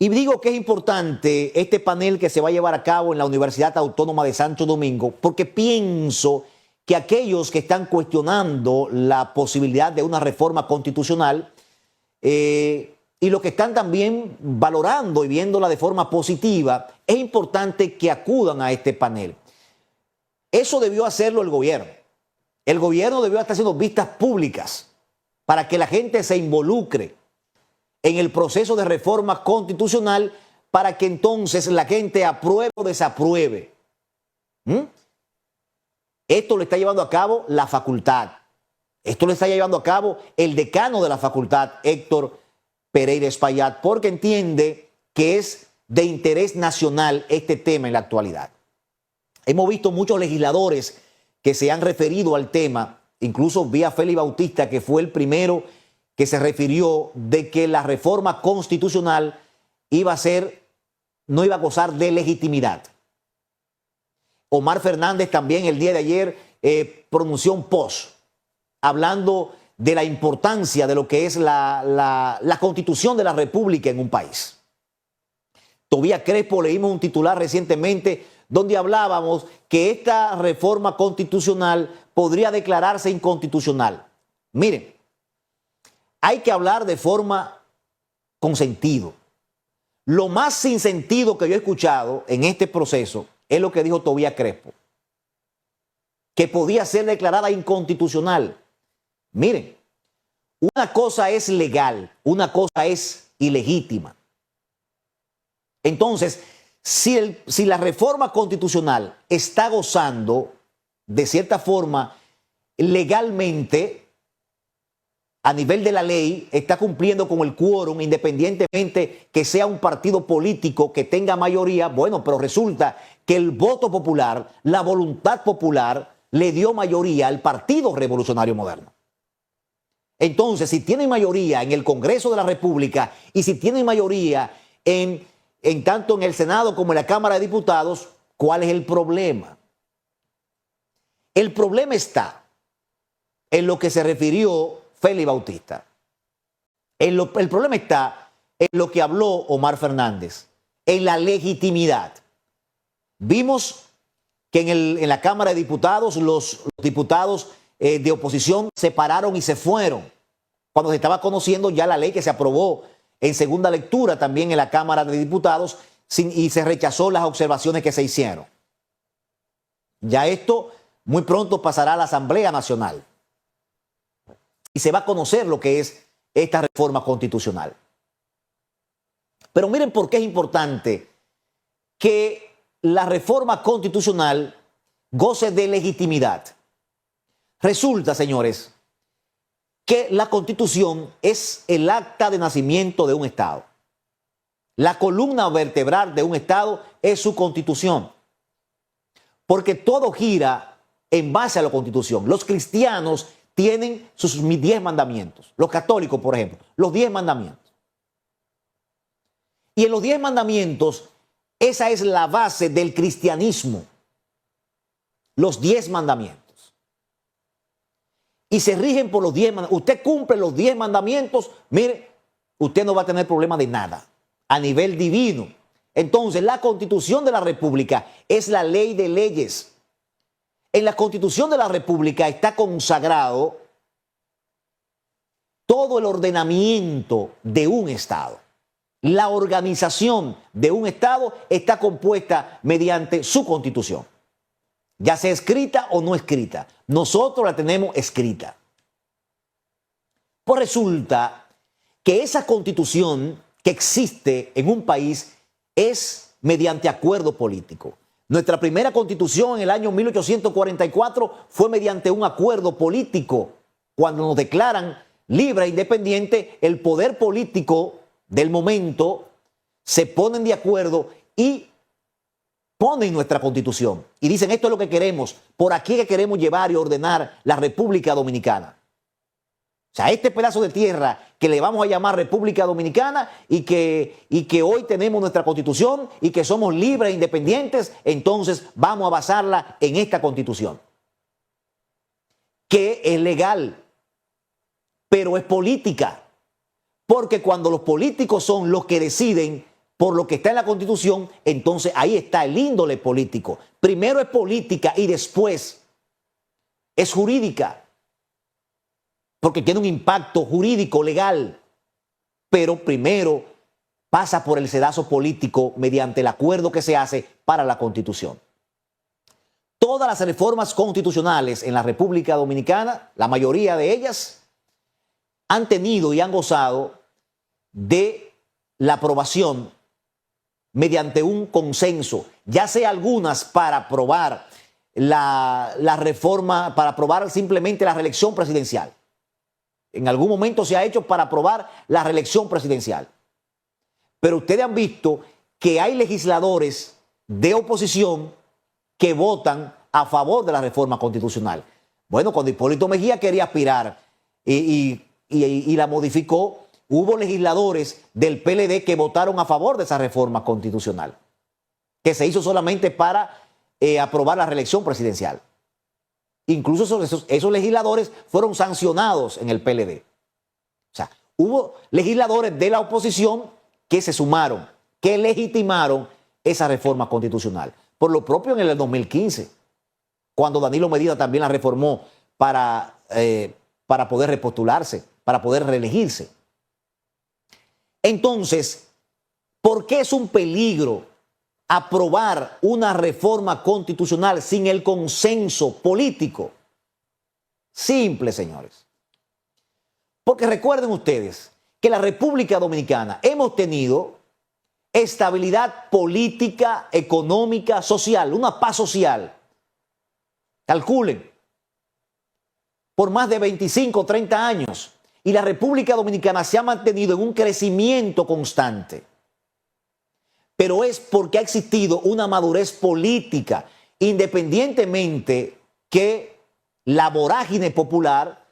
Y digo que es importante este panel que se va a llevar a cabo en la Universidad Autónoma de Santo Domingo, porque pienso que aquellos que están cuestionando la posibilidad de una reforma constitucional y los que están también valorando y viéndola de forma positiva, es importante que acudan a este panel. Eso debió hacerlo el gobierno. El gobierno debió estar haciendo vistas públicas para que la gente se involucre en el proceso de reforma constitucional para que entonces la gente apruebe o desapruebe. Esto lo está llevando a cabo la facultad. Esto lo está llevando a cabo el decano de la facultad, Héctor Pereira Espaillat, porque entiende que es de interés nacional este tema en la actualidad. Hemos visto muchos legisladores que se han referido al tema, incluso vi a Félix Bautista, que fue el primero que se refirió de que la reforma constitucional no iba a gozar de legitimidad. Omar Fernández también el día de ayer pronunció un post hablando de la importancia de lo que es la constitución de la República en un país. Tobías Crespo leímos un titular recientemente donde hablábamos que esta reforma constitucional podría declararse inconstitucional. Miren, hay que hablar de forma con sentido. Lo más sin sentido que yo he escuchado en este proceso es lo que dijo Tobías Crespo, que podía ser declarada inconstitucional. Miren, una cosa es legal, una cosa es ilegítima. Entonces, si la reforma constitucional está gozando, de cierta forma, legalmente, a nivel de la ley, está cumpliendo con el quórum, independientemente que sea un partido político que tenga mayoría, bueno, pero resulta que el voto popular, la voluntad popular, le dio mayoría al Partido Revolucionario Moderno. Entonces, si tienen mayoría en el Congreso de la República y si tienen mayoría tanto en el Senado como en la Cámara de Diputados, ¿cuál es el problema? El problema está en lo que se refirió Félix Bautista. El problema está en lo que habló Omar Fernández, en la legitimidad. Vimos que en la Cámara de Diputados los diputados de oposición se pararon y se fueron cuando se estaba conociendo ya la ley que se aprobó en segunda lectura también en la Cámara de Diputados y se rechazó las observaciones que se hicieron. Ya esto muy pronto pasará a la Asamblea Nacional y se va a conocer lo que es esta reforma constitucional. Pero miren por qué es importante que la reforma constitucional goce de legitimidad. Resulta, señores, que la Constitución es el acta de nacimiento de un Estado. La columna vertebral de un Estado es su Constitución, porque todo gira en base a la Constitución. Los cristianos tienen sus 10 mandamientos, los católicos, por ejemplo, los 10 mandamientos. Y en los 10 mandamientos, esa es la base del cristianismo, los 10 mandamientos. Y se rigen por los 10 mandamientos. Usted cumple los 10 mandamientos, mire, usted no va a tener problema de nada a nivel divino. Entonces, la Constitución de la República es la ley de leyes. En la Constitución de la República está consagrado todo el ordenamiento de un Estado. La organización de un Estado está compuesta mediante su Constitución, ya sea escrita o no escrita. Nosotros la tenemos escrita. Pues resulta que esa Constitución que existe en un país es mediante acuerdo político. Nuestra primera Constitución en el año 1844 fue mediante un acuerdo político. Cuando nos declaran libre e independiente, el poder político del momento se ponen de acuerdo y ponen nuestra Constitución y dicen esto es lo que queremos, por aquí que queremos llevar y ordenar la República Dominicana. O sea, este pedazo de tierra que le vamos a llamar República Dominicana y que hoy tenemos nuestra Constitución y que somos libres e independientes, entonces vamos a basarla en esta Constitución, que es legal, pero es política. Porque cuando los políticos son los que deciden por lo que está en la Constitución, entonces ahí está el índole político. Primero es política y después es jurídica, porque tiene un impacto jurídico, legal, pero primero pasa por el sedazo político mediante el acuerdo que se hace para la Constitución. Todas las reformas constitucionales en la República Dominicana, la mayoría de ellas, han tenido y han gozado de la aprobación mediante un consenso, ya sea algunas para aprobar la reforma, para aprobar simplemente la reelección presidencial. En algún momento se ha hecho para aprobar la reelección presidencial. Pero ustedes han visto que hay legisladores de oposición que votan a favor de la reforma constitucional. Bueno, cuando Hipólito Mejía quería aspirar y la modificó, hubo legisladores del PLD que votaron a favor de esa reforma constitucional, que se hizo solamente para aprobar la reelección presidencial. Incluso esos legisladores fueron sancionados en el PLD. O sea, hubo legisladores de la oposición que se sumaron, que legitimaron esa reforma constitucional. Por lo propio en el 2015, cuando Danilo Medina también la reformó para poder repostularse, para poder reelegirse. Entonces, ¿por qué es un peligro aprobar una reforma constitucional sin el consenso político? Simple, señores. Porque recuerden ustedes que la República Dominicana hemos tenido estabilidad política, económica, social, una paz social. Calculen, por más de 25 o 30 años. Y la República Dominicana se ha mantenido en un crecimiento constante. Pero es porque ha existido una madurez política, independientemente que la vorágine popular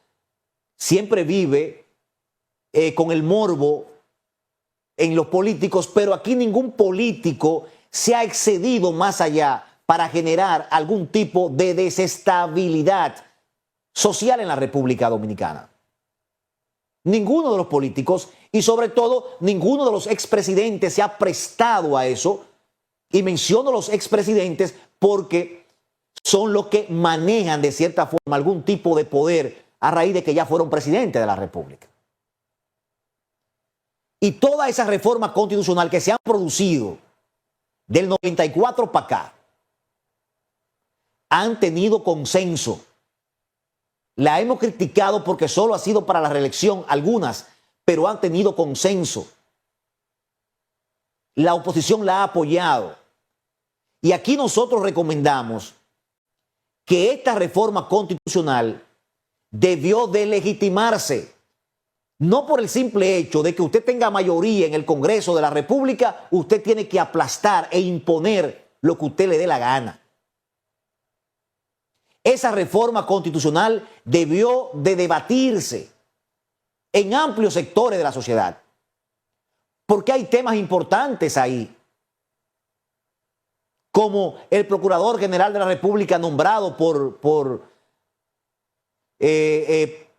siempre vive con el morbo en los políticos, pero aquí ningún político se ha excedido más allá para generar algún tipo de desestabilidad social en la República Dominicana. Ninguno de los políticos y sobre todo ninguno de los expresidentes se ha prestado a eso, y menciono los expresidentes porque son los que manejan de cierta forma algún tipo de poder a raíz de que ya fueron presidentes de la República. Y toda esa reforma constitucional que se han producido del 94 para acá han tenido consenso. La hemos criticado porque solo ha sido para la reelección algunas, pero han tenido consenso. La oposición la ha apoyado. Y aquí nosotros recomendamos que esta reforma constitucional debió de legitimarse. No por el simple hecho de que usted tenga mayoría en el Congreso de la República, usted tiene que aplastar e imponer lo que usted le dé la gana. Esa reforma constitucional debió de debatirse en amplios sectores de la sociedad, porque hay temas importantes ahí, como el Procurador General de la República nombrado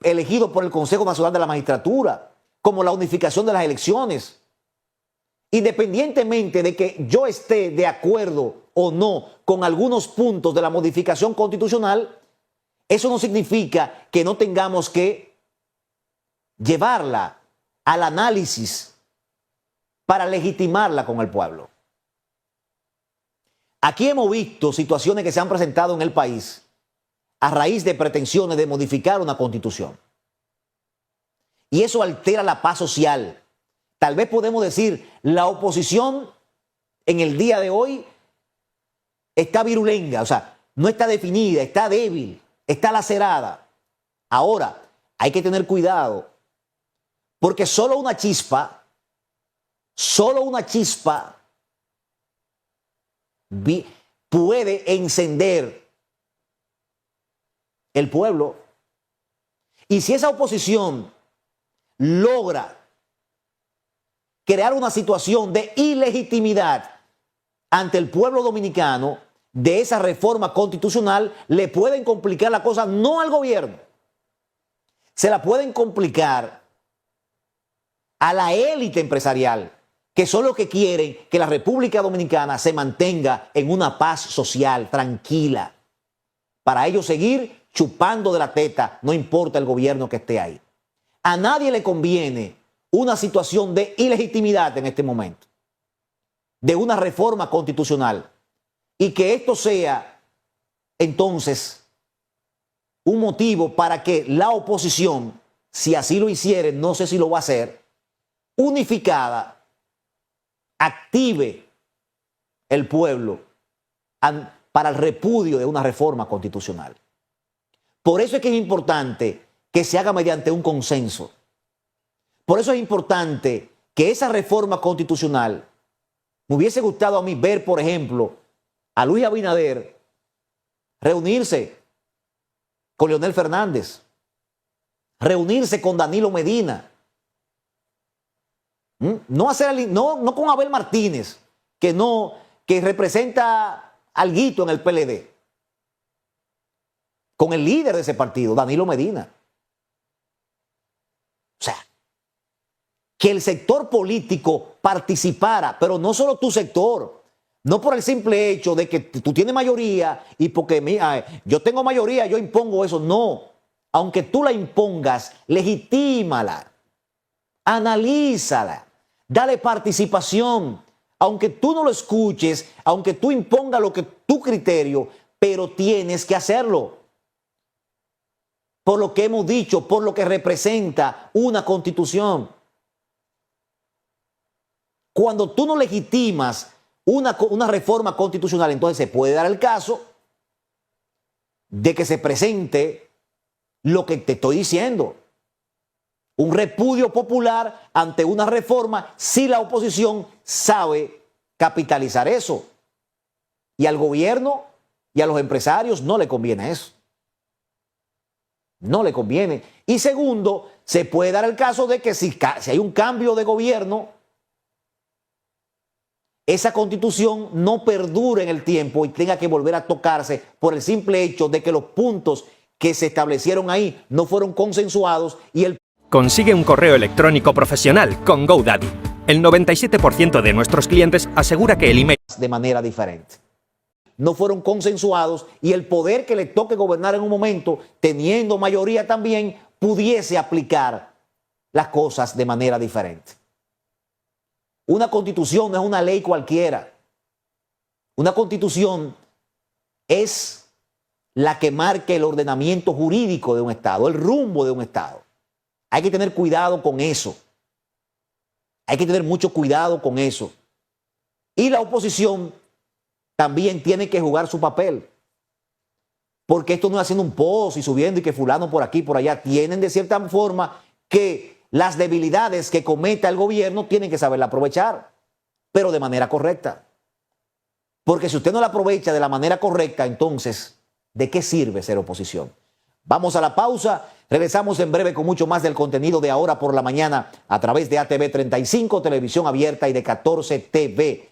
elegido por el Consejo Nacional de la Magistratura, como la unificación de las elecciones. Independientemente de que yo esté de acuerdo o no con algunos puntos de la modificación constitucional, eso no significa que no tengamos que llevarla al análisis para legitimarla con el pueblo. Aquí hemos visto situaciones que se han presentado en el país a raíz de pretensiones de modificar una constitución. Y eso altera la paz social. Tal vez podemos decir, la oposición en el día de hoy está virulenga, o sea, no está definida, está débil, está lacerada. Ahora, hay que tener cuidado, porque solo una chispa puede encender el pueblo. Y si esa oposición logra crear una situación de ilegitimidad ante el pueblo dominicano de esa reforma constitucional, le pueden complicar la cosa no al gobierno, se la pueden complicar a la élite empresarial que son los que quieren que la República Dominicana se mantenga en una paz social, tranquila, para ellos seguir chupando de la teta, no importa el gobierno que esté ahí. A nadie le conviene una situación de ilegitimidad en este momento, de una reforma constitucional, y que esto sea entonces un motivo para que la oposición, si así lo hiciere, no sé si lo va a hacer, unificada, active el pueblo para el repudio de una reforma constitucional. Por eso es que es importante que se haga mediante un consenso. Por eso es importante que esa reforma constitucional, me hubiese gustado a mí ver, por ejemplo, a Luis Abinader reunirse con Leonel Fernández, reunirse con Danilo Medina, no con Abel Martínez, que representa alguito en el PLD, con el líder de ese partido, Danilo Medina. O sea, que el sector político participara, pero no solo tu sector, no por el simple hecho de que tú tienes mayoría y porque yo tengo mayoría, yo impongo eso. No, aunque tú la impongas, legitímala, analízala, dale participación, aunque tú no lo escuches, aunque tú impongas lo que tu criterio, pero tienes que hacerlo. Por lo que hemos dicho, por lo que representa una constitución. Cuando tú no legitimas una reforma constitucional, entonces se puede dar el caso de que se presente lo que te estoy diciendo, un repudio popular ante una reforma si la oposición sabe capitalizar eso. Y al gobierno y a los empresarios no le conviene eso. No le conviene. Y segundo, se puede dar el caso de que si hay un cambio de gobierno, esa constitución no perdure en el tiempo y tenga que volver a tocarse por el simple hecho de que los puntos que se establecieron ahí no fueron consensuados y el... Consigue un correo electrónico profesional con GoDaddy. El 97% de nuestros clientes asegura que el email... de manera diferente. No fueron consensuados y el poder que le toque gobernar en un momento, teniendo mayoría también, pudiese aplicar las cosas de manera diferente. Una constitución no es una ley cualquiera. Una constitución es la que marca el ordenamiento jurídico de un Estado, el rumbo de un Estado. Hay que tener cuidado con eso. Hay que tener mucho cuidado con eso. Y la oposición también tiene que jugar su papel. Porque esto no es haciendo un post y subiendo y que fulano por aquí, por allá. Tienen de cierta forma que las debilidades que cometa el gobierno tienen que saberla aprovechar, pero de manera correcta. Porque si usted no la aprovecha de la manera correcta, entonces, ¿de qué sirve ser oposición? Vamos a la pausa, regresamos en breve con mucho más del contenido de Ahora por la Mañana a través de ATV 35, Televisión Abierta y de 14 TV.